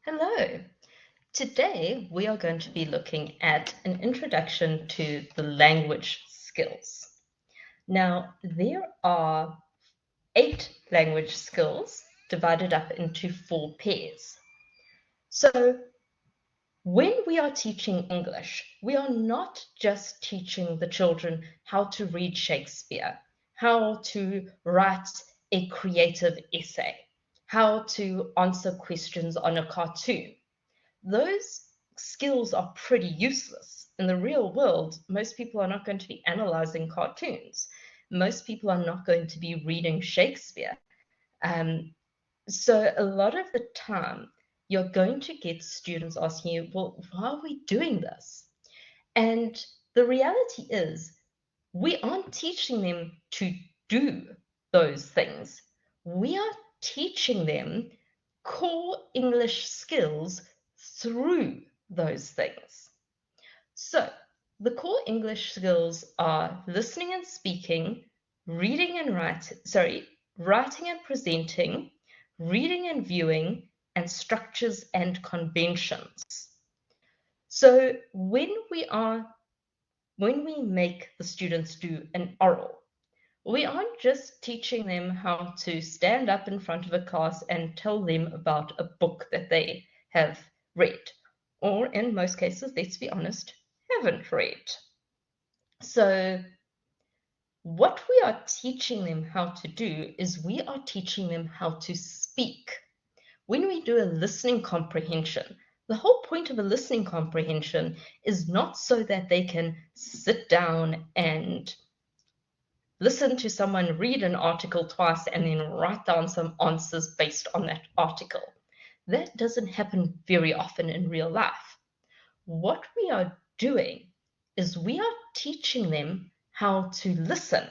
Hello. Today we are going to be looking at an introduction to the language skills. Now, there are 8 language skills divided up into 4 pairs. So, when we are teaching English, we are not just teaching the children how to read Shakespeare, how to write a creative essay, how to answer questions on a cartoon. Those skills are pretty useless. In the real world, most people are not going to be analyzing cartoons. Most people are not going to be reading Shakespeare. So a lot of the time, you're going to get students asking you, well, why are we doing this? And the reality is, we aren't teaching them to do those things. We are teaching them core English skills through those things. So, the core English skills are listening and speaking, writing and presenting, reading and viewing, and structures and conventions. So, when we make the students do an oral, we aren't just teaching them how to stand up in front of a class and tell them about a book that they have read, or in most cases, let's be honest, haven't read. So, what we are teaching them how to do is we are teaching them how to speak. When we do a listening comprehension, the whole point of a listening comprehension is not so that they can sit down and listen to someone read an article twice and then write down some answers based on that article. That doesn't happen very often in real life. What we are doing is we are teaching them how to listen.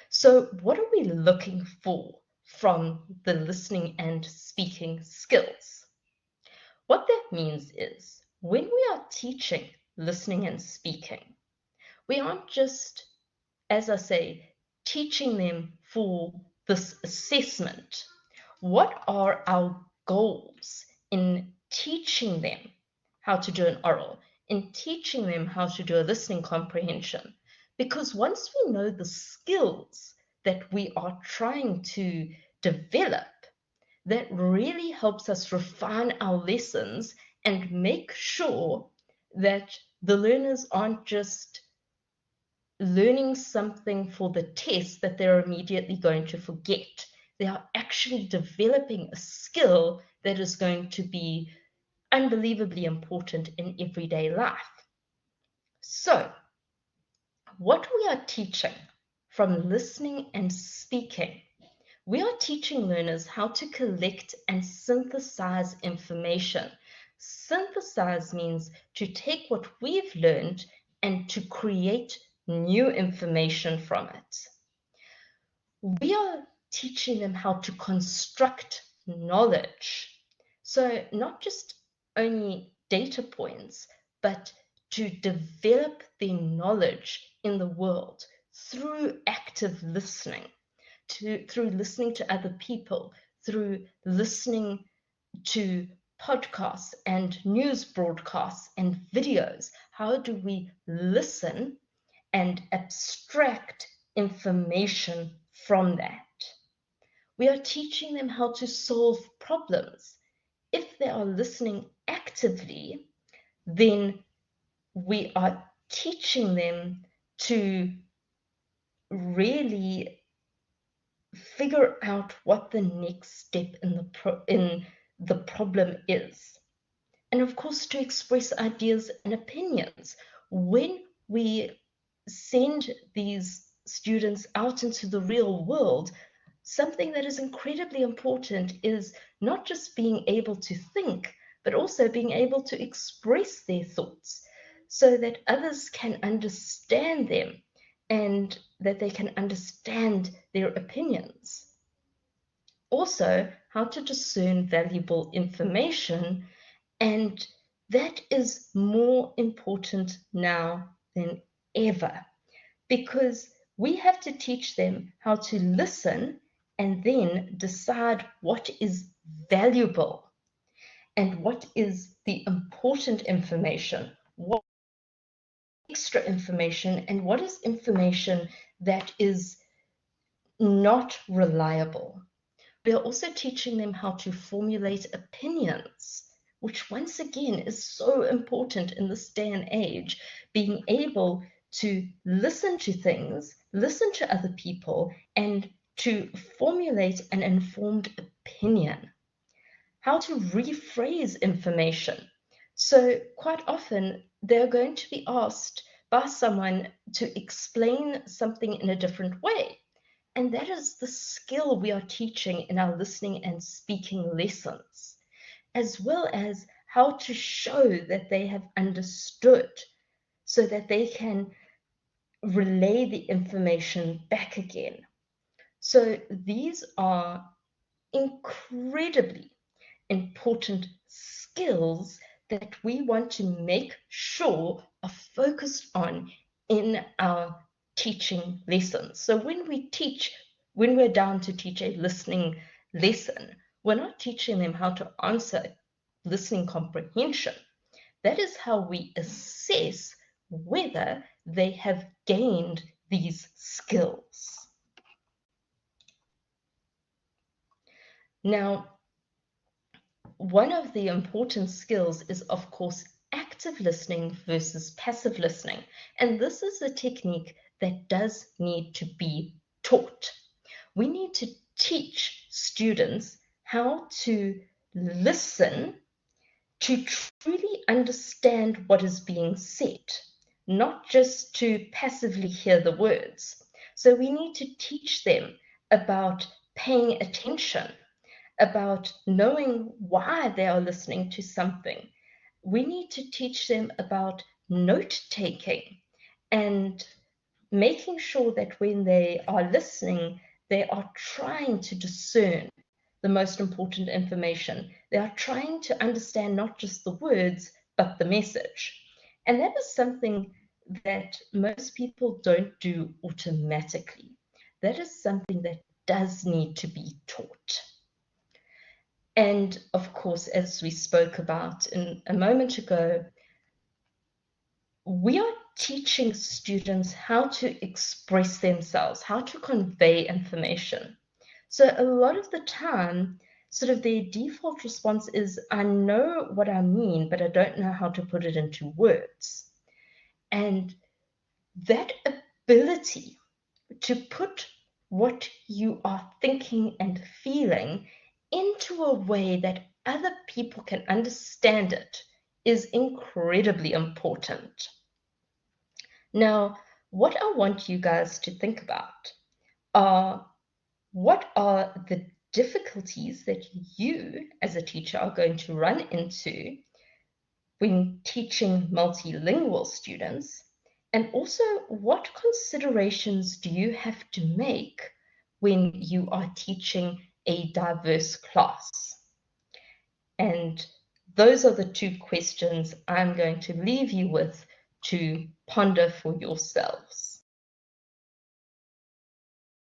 So, what are we looking for from the listening and speaking skills? What that means is when we are teaching listening and speaking, we aren't just, as I say, teaching them for this assessment. What are our goals in teaching them how to do an oral, in teaching them how to do a listening comprehension? Because once we know the skills that we are trying to develop, that really helps us refine our lessons and make sure that the learners aren't just learning something for the test that they're immediately going to forget. They are actually developing a skill that is going to be unbelievably important in everyday life. So, what we are teaching from listening and speaking, we are teaching learners how to collect and synthesize information. Synthesize means to take what we've learned and to create new information from it. We are teaching them how to construct knowledge. So, not just only data points, but to develop their knowledge in the world through active listening, through listening to other people, through listening to podcasts and news broadcasts and videos. How do we listen and abstract information from that? We are teaching them how to solve problems. If they are listening actively, then we are teaching them to really figure out what the next step in the problem is. And of course, to express ideas and opinions. When we send these students out into the real world, something that is incredibly important is not just being able to think, but also being able to express their thoughts so that others can understand them and that they can understand their opinions. Also, how to discern valuable information, and that is more important now than ever because we have to teach them how to listen and then decide what is valuable. and what is the important information, what extra information, and what is information that is not reliable. We are also teaching them how to formulate opinions, which once again is so important in this day and age, being able to listen to things, listen to other people, and to formulate an informed opinion. How to rephrase information. So quite often they're going to be asked by someone to explain something in a different way. And that is the skill we are teaching in our listening and speaking lessons, as well as how to show that they have understood so that they can relay the information back again. So these are incredibly important skills that we want to make sure are focused on in our teaching lessons. So when we're down to teach a listening lesson, we're not teaching them how to answer listening comprehension. That is how we assess whether they have gained these skills. Now, one of the important skills is, of course, active listening versus passive listening. And this is a technique that does need to be taught. We need to teach students how to listen to truly understand what is being said, not just to passively hear the words. So we need to teach them about paying attention, about knowing why they are listening to something. We need to teach them about note-taking and making sure that when they are listening, they are trying to discern the most important information. They are trying to understand not just the words, but the message. And that is something that most people don't do automatically. That is something that does need to be taught. And of course, as we spoke about a moment ago, we are teaching students how to express themselves, how to convey information. So a lot of the time, sort of their default response is, I know what I mean, but I don't know how to put it into words. And that ability to put what you are thinking and feeling into a way that other people can understand it is incredibly important. Now, what I want you guys to think about are what are the difficulties that you as a teacher are going to run into when teaching multilingual students, and also what considerations do you have to make when you are teaching a diverse class? And those are the two questions I'm going to leave you with to ponder for yourselves.